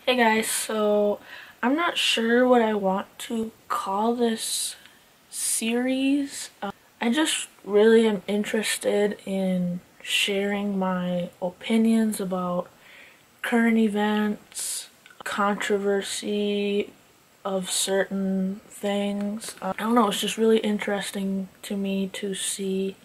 Hey guys, so I'm not sure what I want to call this series. I just really am interested in sharing my opinions about current events, controversy of certain things. I don't know, it's just really interesting to me to see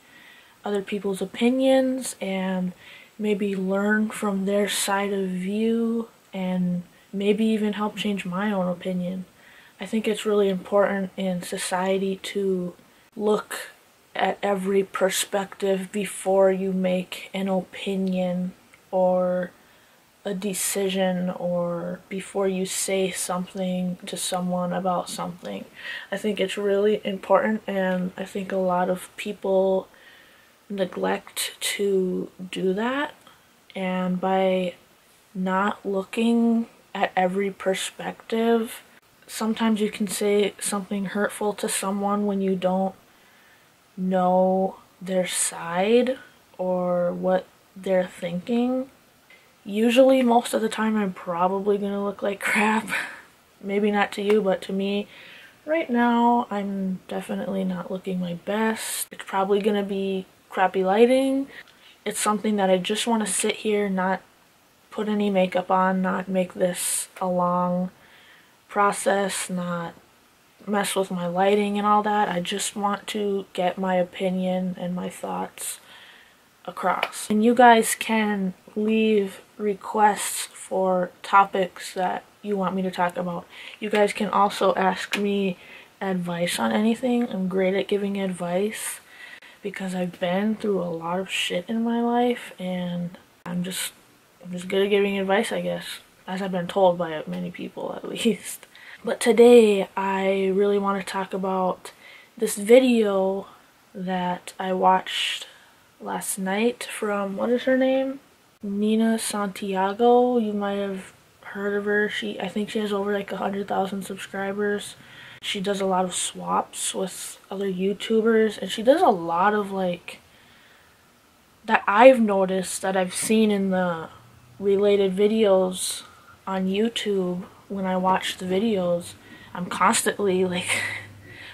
other people's opinions and maybe learn from their side of view and maybe even help change my own opinion. I think it's really important in society to look at every perspective before you make an opinion or a decision or before you say something to someone about something. I think it's really important, and I think a lot of people neglect to do that, and by not looking at every perspective, sometimes you can say something hurtful to someone when you don't know their side or what they're thinking. Usually, most of the time, I'm probably gonna look like crap. Maybe not to you, but to me, right now, I'm definitely not looking my best. It's probably gonna be crappy lighting. It's something that I just want to sit here, not put any makeup on, not make this a long process, not mess with my lighting and all that. I just want to get my opinion and my thoughts across. And you guys can leave requests for topics that you want me to talk about. You guys can also ask me advice on anything. I'm great at giving advice because I've been through a lot of shit in my life, and I'm just good at giving advice, I guess, as I've been told by many people at least. But today I really want to talk about this video that I watched last night from, what is her name? Nina Santiago. You might have heard of her. I think she has over like 100,000 subscribers. She does a lot of swaps with other YouTubers, and she does a lot of like that I've noticed that I've seen in the related videos on YouTube. When I watch the videos, I'm constantly like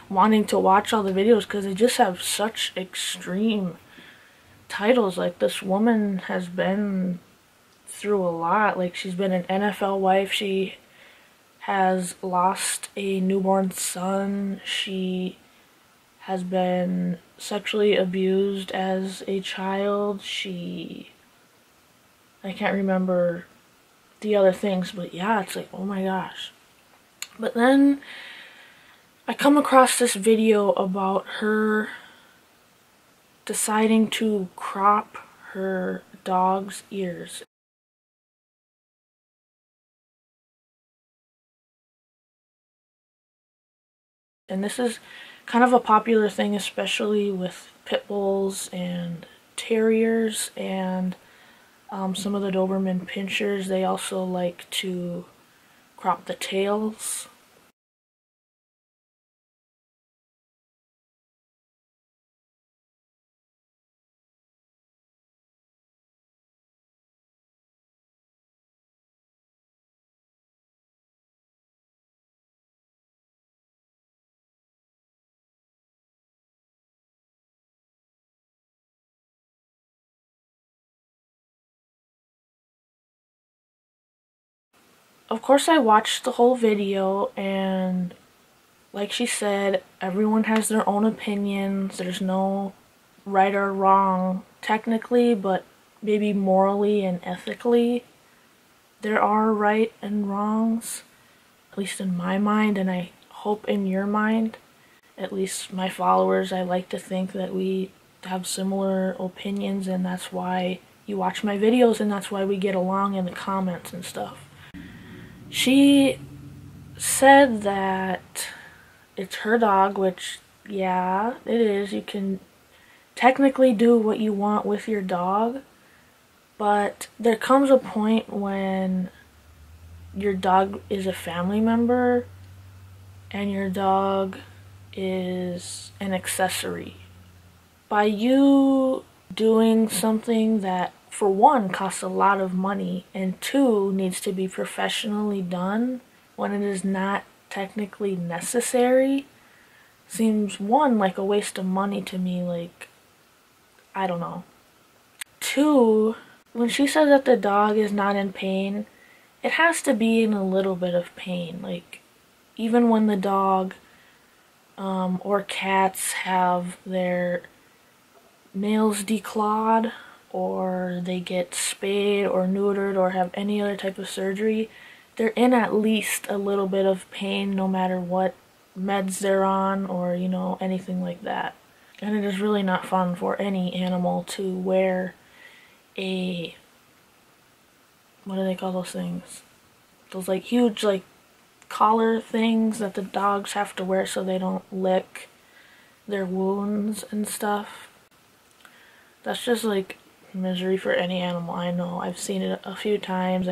wanting to watch all the videos because they just have such extreme titles. Like, this woman has been through a lot. Like, she's been an NFL wife, she has lost a newborn son, she has been sexually abused as a child, I can't remember the other things, but yeah, it's like, oh my gosh. But then I come across this video about her deciding to crop her dog's ears. And this is kind of a popular thing, especially with pit bulls and terriers and some of the Doberman pinschers. They also like to crop the tails. Of course, I watched the whole video, and like she said, everyone has their own opinions. There's no right or wrong technically, but maybe morally and ethically there are right and wrongs, at least in my mind, and I hope in your mind. At least my followers, I like to think that we have similar opinions, and that's why you watch my videos, and that's why we get along in the comments and stuff. She said that it's her dog, which, yeah, it is. You can technically do what you want with your dog, but there comes a point when your dog is a family member and your dog is an accessory. By you doing something that for one, costs a lot of money, and two, needs to be professionally done when it is not technically necessary, seems, one, like a waste of money to me. Like, I don't know. Two, when she says that the dog is not in pain, it has to be in a little bit of pain. Like, even when the dog or cats have their nails declawed, or they get spayed or neutered or have any other type of surgery, they're in at least a little bit of pain no matter what meds they're on or, you know, anything like that. And it is really not fun for any animal to wear a, what do they call those things? Those like huge like collar things that the dogs have to wear so they don't lick their wounds and stuff. That's just like misery for any animal I know. I've seen it a few times,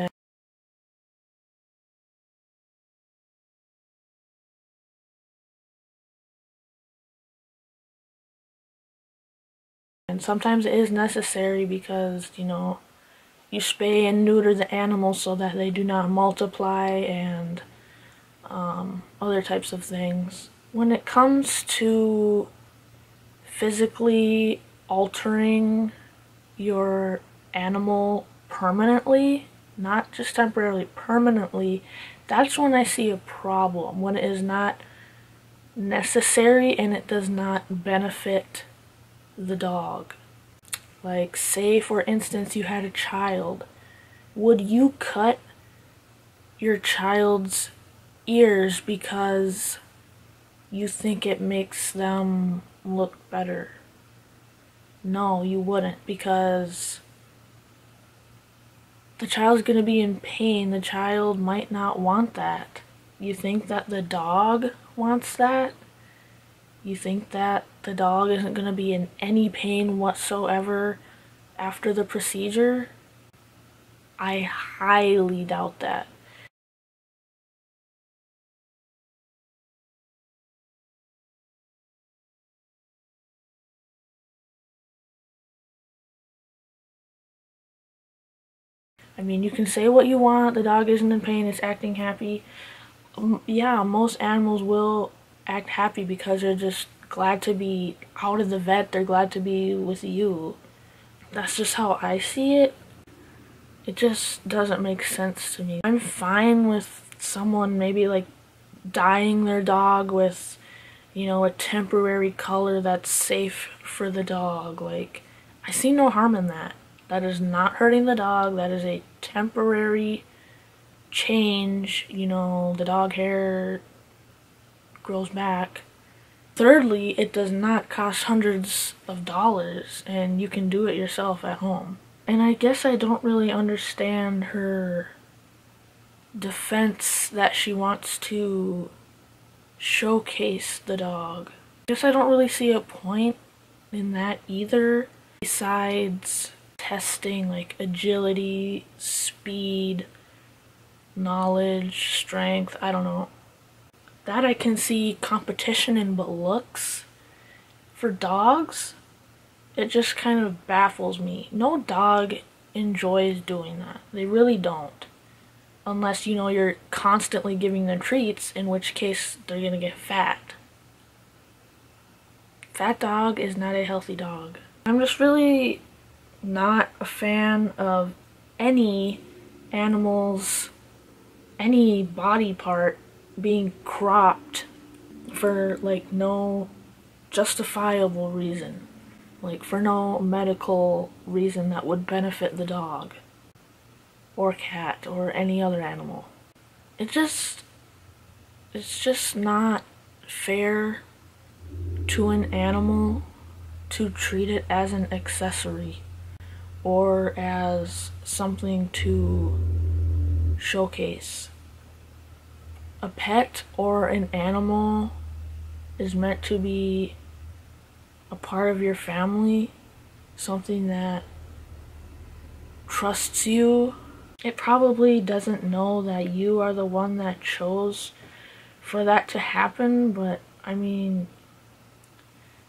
and sometimes it is necessary because, you know, you spay and neuter the animals so that they do not multiply and other types of things. When it comes to physically altering your animal permanently, not just temporarily, permanently, that's when I see a problem. When it is not necessary and it does not benefit the dog. Like, say for instance you had a child. Would you cut your child's ears because you think it makes them look better? No, you wouldn't, because the child's gonna be in pain. The child might not want that. You think that the dog wants that? You think that the dog isn't gonna be in any pain whatsoever after the procedure? I highly doubt that. I mean, you can say what you want, the dog isn't in pain, it's acting happy. Yeah, most animals will act happy because they're just glad to be out of the vet, they're glad to be with you. That's just how I see it. It just doesn't make sense to me. I'm fine with someone maybe like dyeing their dog with, you know, a temporary color that's safe for the dog. Like, I see no harm in that. That is not hurting the dog. That is a temporary change. You know, the dog hair grows back. Thirdly, it does not cost hundreds of dollars, and you can do it yourself at home. And I guess I don't really understand her defense that she wants to showcase the dog. I guess I don't really see a point in that either, besides testing like agility, speed, knowledge, strength, I don't know. That I can see competition in, but looks for dogs, it just kind of baffles me. No dog enjoys doing that. They really don't. Unless, you know, you're constantly giving them treats, in which case they're gonna get fat. Fat dog is not a healthy dog. I'm just really not a fan of any animal's, any body part being cropped for like no justifiable reason. Like for no medical reason that would benefit the dog or cat or any other animal. It's just not fair to an animal to treat it as an accessory or as something to showcase. A pet or an animal is meant to be a part of your family, something that trusts you. It probably doesn't know that you are the one that chose for that to happen, but I mean,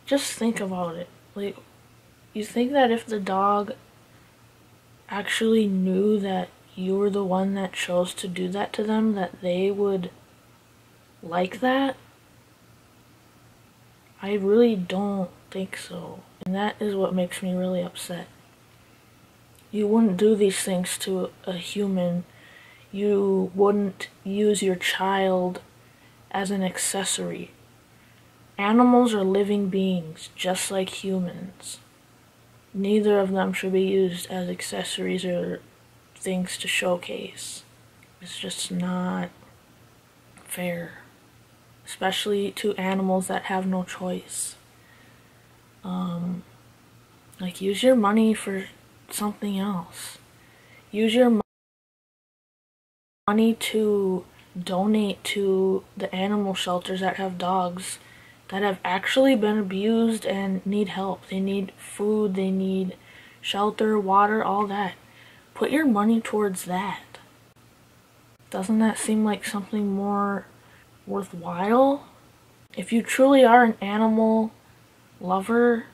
just think about it. Like, you think that if the dog actually knew that you were the one that chose to do that to them, that they would like that? I really don't think so. And that is what makes me really upset. You wouldn't do these things to a human. You wouldn't use your child as an accessory. Animals are living beings, just like humans. Neither of them should be used as accessories or things to showcase. It's just not fair. Especially to animals that have no choice. Like, use your money for something else. Use your money to donate to the animal shelters that have dogs that have actually been abused and need help. They need food, they need shelter, water, all that. Put your money towards that. Doesn't that seem like something more worthwhile? If you truly are an animal lover,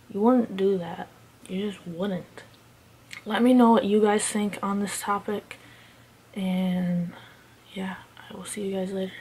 you wouldn't do that. You just wouldn't. Let me know what you guys think on this topic, and yeah, I will see you guys later.